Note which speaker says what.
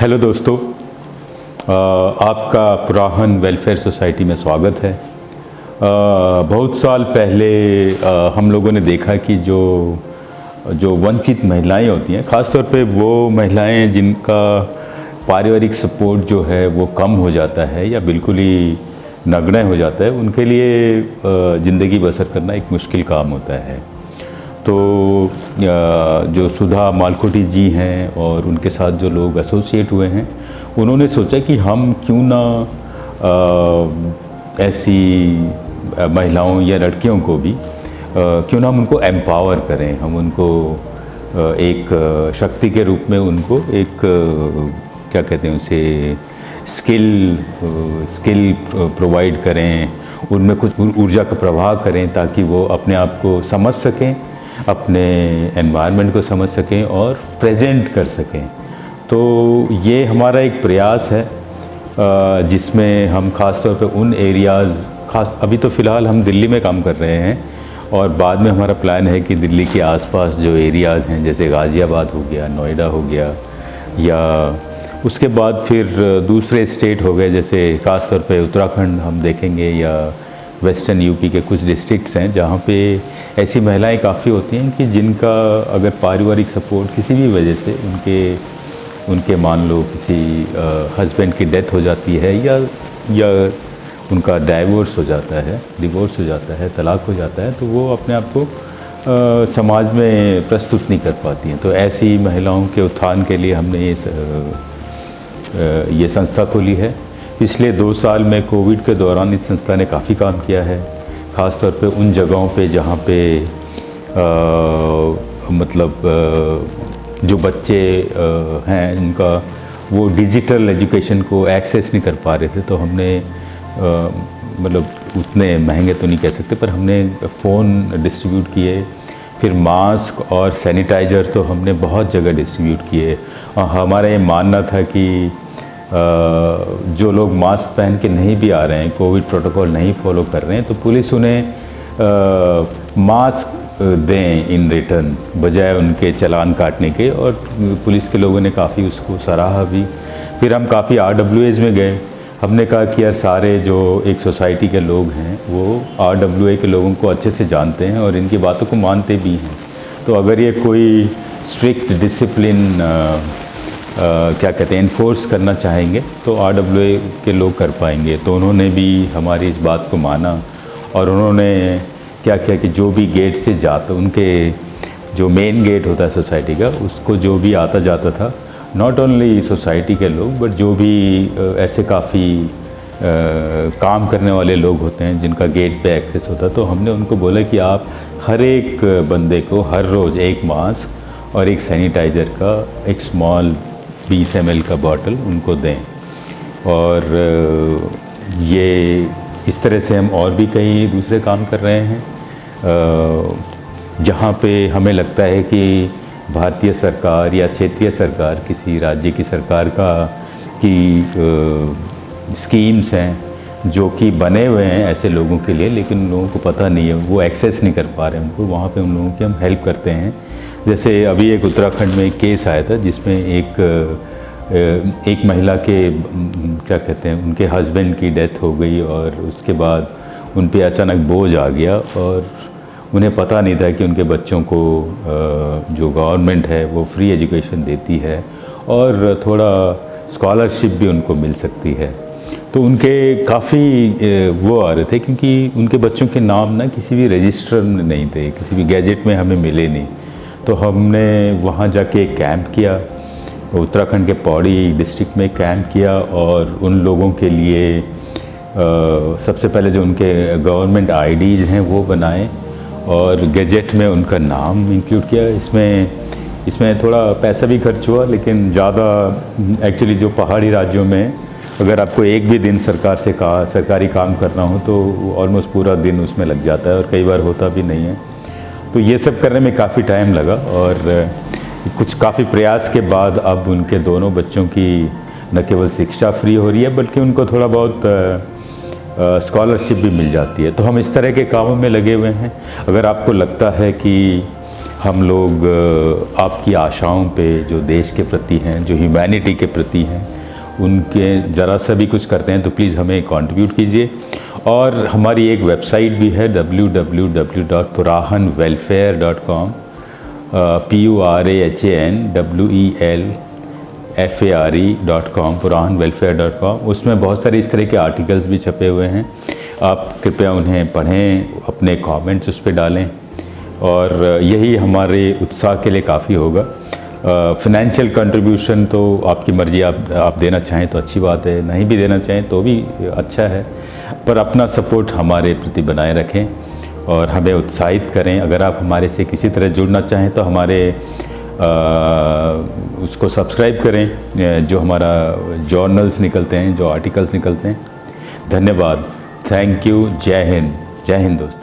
Speaker 1: Hello दोस्तों, आपका पुराहन welfare society में स्वागत है। बहुत साल पहले हम लोगों ने देखा कि जो वंचित महिलाएं होती हैं, ख़ास तौर पे वो महिलाएं जिनका पारिवारिक सपोर्ट जो है वो कम हो जाता है या बिल्कुल ही नगण्य हो जाता है, उनके लिए ज़िंदगी बसर करना एक मुश्किल काम होता है। तो जो सुधा मालकोटी जी हैं और उनके साथ जो लोग एसोसिएट हुए हैं, उन्होंने सोचा कि हम क्यों ना ऐसी महिलाओं या लड़कियों को भी क्यों ना हम उनको एम्पावर करें, हम उनको एक शक्ति के रूप में उनको एक क्या कहते हैं उसे स्किल प्रोवाइड करें, उनमें कुछ ऊर्जा का प्रवाह करें ताकि वो अपने आप को समझ सकें, अपने एनवायरनमेंट को समझ सकें और प्रेजेंट कर सकें। तो ये हमारा एक प्रयास है जिसमें हम ख़ास तौर पे उन एरियाज़, अभी तो फ़िलहाल हम दिल्ली में काम कर रहे हैं और बाद में हमारा प्लान है कि दिल्ली के आसपास जो एरियाज़ हैं, जैसे गाज़ियाबाद हो गया, नोएडा हो गया, या उसके बाद फिर दूसरे स्टेट हो गए, जैसे ख़ास तौर पे उत्तराखंड हम देखेंगे, या वेस्टर्न यूपी के कुछ डिस्ट्रिक्ट्स हैं जहाँ पे ऐसी महिलाएं काफ़ी होती हैं कि जिनका अगर पारिवारिक सपोर्ट किसी भी वजह से उनके मान लो किसी हस्बैंड की डेथ हो जाती है या उनका डिवोर्स हो जाता है, तलाक हो जाता है, तो वो अपने आप को समाज में प्रस्तुत नहीं कर पाती हैं। तो ऐसी महिलाओं के उत्थान के लिए हमने ये संस्था खोली है। पिछले 2 साल में कोविड के दौरान इस संस्था ने काफ़ी काम किया है, ख़ास तौर पे उन जगहों पे जहाँ पे जो बच्चे हैं इनका वो डिजिटल एजुकेशन को एक्सेस नहीं कर पा रहे थे, तो हमने उतने महंगे तो नहीं कह सकते, पर हमने फ़ोन डिस्ट्रीब्यूट किए, फिर मास्क और सैनिटाइज़र तो हमने बहुत जगह डिस्ट्रीब्यूट किए। और हमारा ये मानना था कि जो लोग मास्क पहन के नहीं भी आ रहे हैं, कोविड प्रोटोकॉल नहीं फॉलो कर रहे हैं, तो पुलिस उन्हें मास्क दें इन रिटर्न, बजाय उनके चालान काटने के। और पुलिस के लोगों ने काफ़ी उसको सराहा भी। फिर हम काफ़ी RWAs में गए, हमने कहा कि यार सारे जो एक सोसाइटी के लोग हैं वो RWA के लोगों को अच्छे से जानते हैं और इनकी बातों को मानते भी हैं, तो अगर ये कोई स्ट्रिक्ट डिसिप्लिन क्या कहते हैं इन्फोर्स करना चाहेंगे तो RWA के लोग कर पाएंगे। तो उन्होंने भी हमारी इस बात को माना और उन्होंने क्या किया कि जो भी गेट से जाता, उनके जो मेन गेट होता है सोसाइटी का, उसको जो भी आता जाता था, नॉट ओनली सोसाइटी के लोग बट जो भी ऐसे काफ़ी काम करने वाले लोग होते हैं जिनका गेट पे एक्सेस होता, तो हमने उनको बोला कि आप हर एक बंदे को हर रोज़ एक मास्क और एक सैनिटाइज़र का एक स्मॉल 20 ml का बॉटल उनको दें। और ये इस तरह से हम और भी कई दूसरे काम कर रहे हैं जहाँ पे हमें लगता है कि भारतीय सरकार या क्षेत्रीय सरकार, किसी राज्य की सरकार की स्कीम्स हैं जो कि बने हुए हैं ऐसे लोगों के लिए, लेकिन उन लोगों को पता नहीं है, वो एक्सेस नहीं कर पा रहे हैं उनको। वहाँ पे उन लोगों की हम हेल्प करते हैं। जैसे अभी एक उत्तराखंड में एक केस आया था जिसमें एक महिला के क्या कहते हैं उनके हस्बैंड की डेथ हो गई और उसके बाद उन पे अचानक बोझ आ गया और उन्हें पता नहीं था कि उनके बच्चों को जो गवर्नमेंट है वो फ्री एजुकेशन देती है और थोड़ा स्कॉलरशिप भी उनको मिल सकती है। तो उनके काफ़ी वो आ रहे थे क्योंकि उनके बच्चों के नाम ना किसी भी रजिस्टर में नहीं थे, किसी भी गैजेट में हमें मिले नहीं। तो हमने वहाँ जाके एक कैंप किया, उत्तराखंड के पौड़ी डिस्ट्रिक्ट में कैंप किया और उन लोगों के लिए सबसे पहले जो उनके गवर्नमेंट IDs हैं वो बनाए और गैजेट में उनका नाम इंक्लूड किया। इसमें थोड़ा पैसा भी खर्च हुआ, लेकिन ज़्यादा एक्चुअली जो पहाड़ी राज्यों में अगर आपको एक भी दिन सरकारी काम करना हो तो ऑलमोस्ट पूरा दिन उसमें लग जाता है और कई बार होता भी नहीं है। तो ये सब करने में काफ़ी टाइम लगा और कुछ काफ़ी प्रयास के बाद अब उनके दोनों बच्चों की न केवल शिक्षा फ्री हो रही है बल्कि उनको थोड़ा बहुत स्कॉलरशिप भी मिल जाती है। तो हम इस तरह के कामों में लगे हुए हैं। अगर आपको लगता है कि हम लोग आपकी आशाओं पे, जो देश के प्रति हैं, जो ह्यूमैनिटी के प्रति हैं, उनके ज़रा सा भी कुछ करते हैं तो प्लीज़ हमें कंट्रीब्यूट कीजिए। और हमारी एक वेबसाइट भी है www.purahanwelfare.com, PURAHANWELFARE.com, purahanwelfare.com। उसमें बहुत सारे इस तरह के आर्टिकल्स भी छपे हुए हैं, आप कृपया उन्हें पढ़ें, अपने कमेंट्स उस पर डालें, और यही हमारे उत्साह के लिए काफ़ी होगा। फ़ाइनेंशियल कंट्रीब्यूशन तो आपकी मर्ज़ी, आप देना चाहें तो अच्छी बात है, नहीं भी देना चाहें तो भी अच्छा है, पर अपना सपोर्ट हमारे प्रति बनाए रखें और हमें उत्साहित करें। अगर आप हमारे से किसी तरह जुड़ना चाहें तो हमारे उसको सब्सक्राइब करें, जो हमारा जर्नल्स निकलते हैं, जो आर्टिकल्स निकलते हैं। धन्यवाद, थैंक यू, जय हिंद दोस्तों।